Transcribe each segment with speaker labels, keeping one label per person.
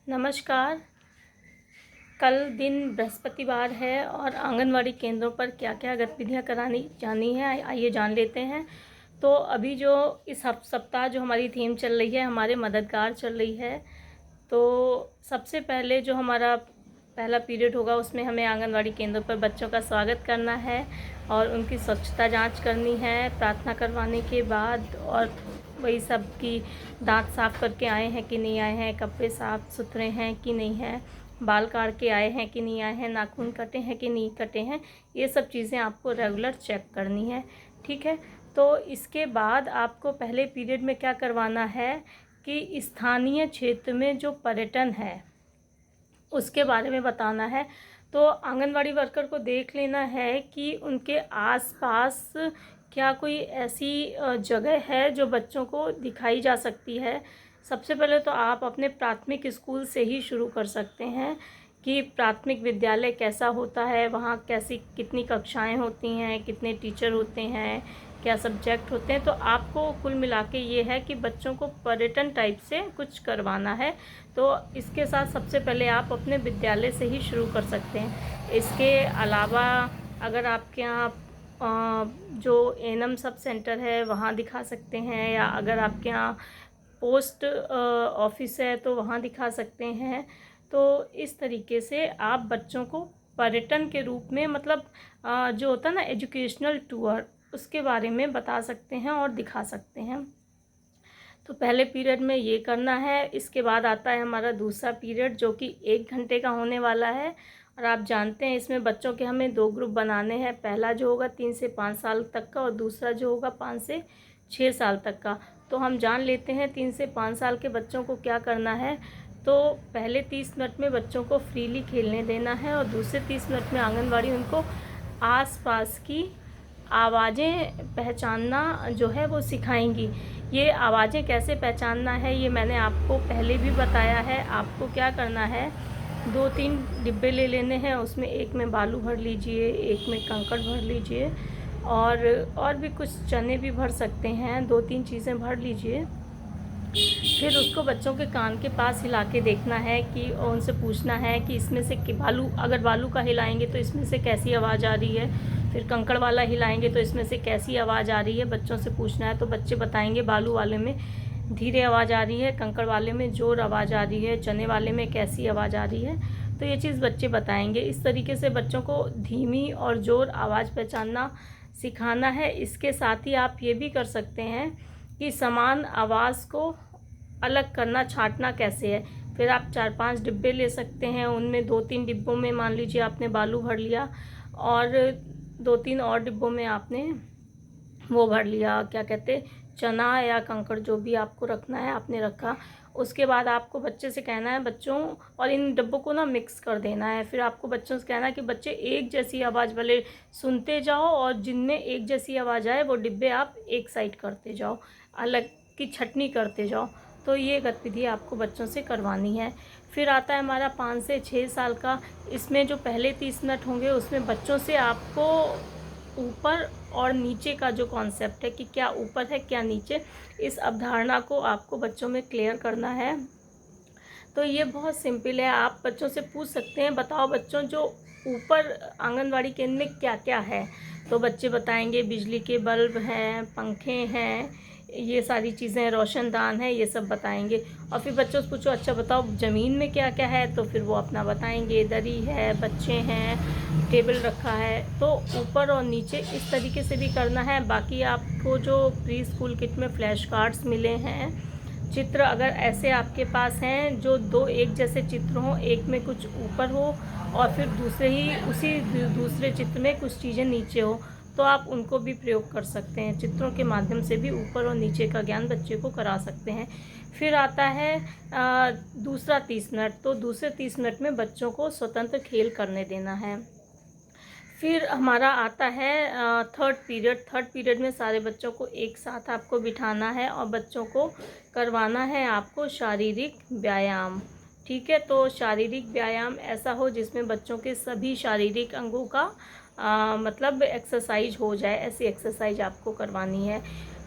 Speaker 1: नमस्कार। कल दिन बृहस्पतिवार है और आंगनवाड़ी केंद्रों पर क्या क्या गतिविधियां करानी जानी है, आइए जान लेते हैं। तो अभी जो इस सप्ताह जो हमारी थीम चल रही है, हमारे मददगार चल रही है। तो सबसे पहले जो हमारा पहला पीरियड होगा उसमें हमें आंगनवाड़ी केंद्रों पर बच्चों का स्वागत करना है और उनकी स्वच्छता जांच करनी है प्रार्थना करवाने के बाद। और वही सब की दांत साफ़ करके आए हैं कि नहीं आए हैं, कपड़े साफ़ सुथरे हैं कि नहीं हैं, बाल काट के आए हैं कि नहीं आए हैं, नाखून कटे हैं कि नहीं कटे हैं, ये सब चीज़ें आपको रेगुलर चेक करनी है। ठीक है। तो इसके बाद आपको पहले पीरियड में क्या करवाना है कि स्थानीय क्षेत्र में जो पर्यटन है उसके बारे में बताना है। तो आंगनवाड़ी वर्कर को देख लेना है कि उनके आसपास क्या कोई ऐसी जगह है जो बच्चों को दिखाई जा सकती है। सबसे पहले तो आप अपने प्राथमिक स्कूल से ही शुरू कर सकते हैं कि प्राथमिक विद्यालय कैसा होता है, वहाँ कैसी कितनी कक्षाएं होती हैं, कितने टीचर होते हैं, क्या सब्जेक्ट होते हैं। तो आपको कुल मिला के ये है कि बच्चों को पर्यटन टाइप से कुछ करवाना है। तो इसके साथ सबसे पहले आप अपने विद्यालय से ही शुरू कर सकते हैं। इसके अलावा अगर आपके यहाँ जो एनम सब सेंटर है वहाँ दिखा सकते हैं, या अगर आपके यहाँ पोस्ट ऑफिस है तो वहाँ दिखा सकते हैं। तो इस तरीके से आप बच्चों को पर्यटन के रूप में, मतलब जो होता है ना एजुकेशनल टूर, उसके बारे में बता सकते हैं और दिखा सकते हैं। तो पहले पीरियड में ये करना है। इसके बाद आता है हमारा दूसरा पीरियड जो कि 1 घंटे का होने वाला है। और आप जानते हैं इसमें बच्चों के हमें 2 ग्रुप बनाने हैं। पहला जो होगा 3 से 5 साल तक का और दूसरा जो होगा 5 से 6 साल तक का। तो हम जान लेते हैं 3 से 5 साल के बच्चों को क्या करना है। तो पहले 30 मिनट में बच्चों को फ्रीली खेलने देना है और दूसरे 30 मिनट में आंगनवाड़ी उनको आसपास की आवाज़ें पहचानना जो है वो सिखाएंगी। ये आवाज़ें कैसे पहचानना है ये मैंने आपको पहले भी बताया है। आपको क्या करना है, 2-3 डिब्बे ले लेने हैं, उसमें एक में बालू भर लीजिए, एक में कंकड़ भर लीजिए और भी कुछ चने भी भर सकते हैं। 2-3 चीज़ें भर लीजिए। फिर उसको बच्चों के कान के पास हिला के देखना है कि उनसे पूछना है कि इसमें से कि अगर बालू का हिलाएंगे तो इसमें से कैसी आवाज़ आ रही है, फिर कंकड़ वाला हिलाएंगे तो इसमें से कैसी आवाज़ आ रही है, बच्चों से पूछना है। तो बच्चे बताएंगे बालू वाले में धीरे आवाज़ आ रही है, कंकड़ वाले में ज़ोर आवाज़ आ रही है, चने वाले में कैसी आवाज़ आ रही है। तो ये चीज़ बच्चे बताएंगे। इस तरीके से बच्चों को धीमी और ज़ोर आवाज़ पहचानना सिखाना है। इसके साथ ही आप ये भी कर सकते हैं कि समान आवाज़ को अलग करना, छांटना कैसे है। फिर आप 4-5 डिब्बे ले सकते हैं, उनमें 2-3 डिब्बों में मान लीजिए आपने बालू भर लिया और 2-3 और डिब्बों में आपने वो भर लिया, क्या कहते, चना या कंकड़, जो भी आपको रखना है आपने रखा। उसके बाद आपको बच्चे से कहना है बच्चों, और इन डब्बों को ना मिक्स कर देना है। फिर आपको बच्चों से कहना है कि बच्चे एक जैसी आवाज़ वाले सुनते जाओ और जिनमें एक जैसी आवाज़ आए वो डिब्बे आप एक साइड करते जाओ, अलग की छटनी करते जाओ। तो ये गतिविधि आपको बच्चों से करवानी है। फिर आता है हमारा 5 से 6 साल का। इसमें जो पहले 30 मिनट होंगे उसमें बच्चों से आपको ऊपर और नीचे का जो कॉन्सेप्ट है कि क्या ऊपर है क्या नीचे, इस अवधारणा को आपको बच्चों में क्लियर करना है। तो ये बहुत सिंपल है। आप बच्चों से पूछ सकते हैं, बताओ बच्चों जो ऊपर आंगनवाड़ी केंद्र में क्या क्या है। तो बच्चे बताएंगे बिजली के बल्ब हैं, पंखे हैं, ये सारी चीज़ें, रोशनदान है, ये सब बताएंगे। और फिर बच्चों से पूछो अच्छा बताओ ज़मीन में क्या क्या है, तो फिर वो अपना बताएंगे, दरी है, बच्चे हैं, टेबल रखा है। तो ऊपर और नीचे इस तरीके से भी करना है। बाकी आपको जो प्री स्कूल किट में फ्लैश कार्ड्स मिले हैं, चित्र अगर ऐसे आपके पास हैं जो 2 एक जैसे चित्र हों, एक में कुछ ऊपर हो और फिर उसी दूसरे चित्र में कुछ चीज़ें नीचे हो, तो आप उनको भी प्रयोग कर सकते हैं। चित्रों के माध्यम से भी ऊपर और नीचे का ज्ञान बच्चे को करा सकते हैं। फिर आता है दूसरा 30 मिनट। तो दूसरे 30 मिनट में बच्चों को स्वतंत्र खेल करने देना है। फिर हमारा आता है थर्ड पीरियड में सारे बच्चों को एक साथ आपको बिठाना है और बच्चों को करवाना है आपको शारीरिक व्यायाम। ठीक है। तो शारीरिक व्यायाम ऐसा हो जिसमें बच्चों के सभी शारीरिक अंगों का मतलब एक्सरसाइज हो जाए, ऐसी एक्सरसाइज आपको करवानी है।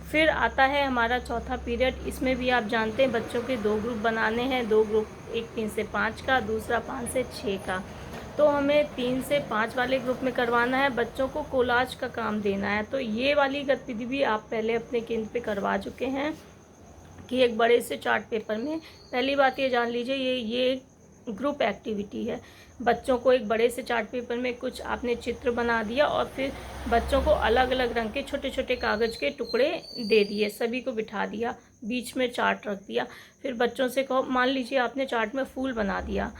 Speaker 1: फिर आता है हमारा चौथा पीरियड। इसमें भी आप जानते हैं बच्चों के 2 ग्रुप बनाने हैं, 2 ग्रुप, एक 3 से 5 का, दूसरा 5 से 6 का। तो हमें 3 से 5 वाले ग्रुप में करवाना है, बच्चों को कोलाज का काम देना है। तो ये वाली गतिविधि भी आप पहले अपने केंद्र पे करवा चुके हैं कि एक बड़े से चार्ट पेपर में, पहली बात ये जान लीजिए ये ग्रुप एक्टिविटी है। बच्चों को एक बड़े से चार्ट पेपर में कुछ आपने चित्र बना दिया और फिर बच्चों को अलग अलग रंग के छोटे छोटे कागज़ के टुकड़े दे दिए, सभी को बिठा दिया, बीच में चार्ट रख दिया। फिर बच्चों से कहो, मान लीजिए आपने चार्ट में फूल बना दिया,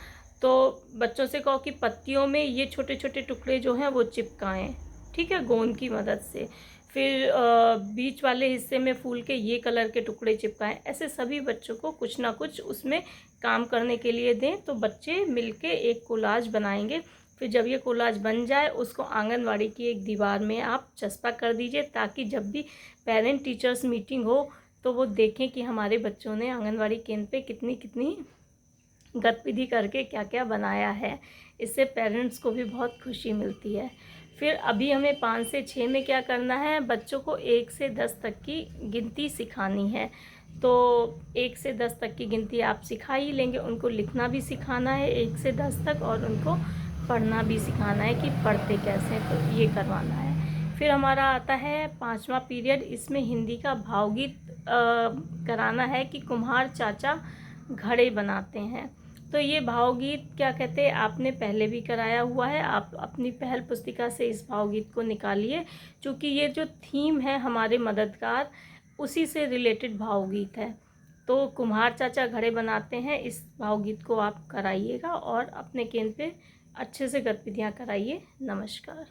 Speaker 1: तो बच्चों से कहो कि पत्तियों में ये छोटे छोटे टुकड़े जो हैं वो चिपकाएं, ठीक है, गोंद की मदद से। फिर बीच वाले हिस्से में फूल के ये कलर के टुकड़े चिपकाएं। ऐसे सभी बच्चों को कुछ ना कुछ उसमें काम करने के लिए दें, तो बच्चे मिलके एक कोलाज बनाएंगे। फिर जब ये कोलाज बन जाए उसको आंगनवाड़ी की एक दीवार में आप चस्पा कर दीजिए, ताकि जब भी पेरेंट टीचर्स मीटिंग हो तो वो देखें कि हमारे बच्चों ने आंगनवाड़ी केंद्र पे कितनी कितनी गतिविधि करके क्या क्या बनाया है। इससे पेरेंट्स को भी बहुत खुशी मिलती है। फिर अभी हमें 5 से 6 में क्या करना है, बच्चों को 1 से 10 तक की गिनती सिखानी है। तो 1 से 10 तक की गिनती आप सिखा ही लेंगे, उनको लिखना भी सिखाना है 1 से 10 तक, और उनको पढ़ना भी सिखाना है कि पढ़ते कैसे, तो ये करवाना है। फिर हमारा आता है 5वां पीरियड। इसमें हिंदी का भावगीत कराना है कि कुम्हार चाचा घड़े बनाते हैं। तो ये भावगीत क्या कहते हैं, आपने पहले भी कराया हुआ है, आप अपनी पहल पुस्तिका से इस भावगीत को निकालिए, क्योंकि ये जो थीम है हमारे मददगार, उसी से रिलेटेड भावगीत है। तो कुम्हार चाचा घड़े बनाते हैं, इस भावगीत को आप कराइएगा और अपने केंद्र पे अच्छे से गतिविधियाँ कराइए। नमस्कार।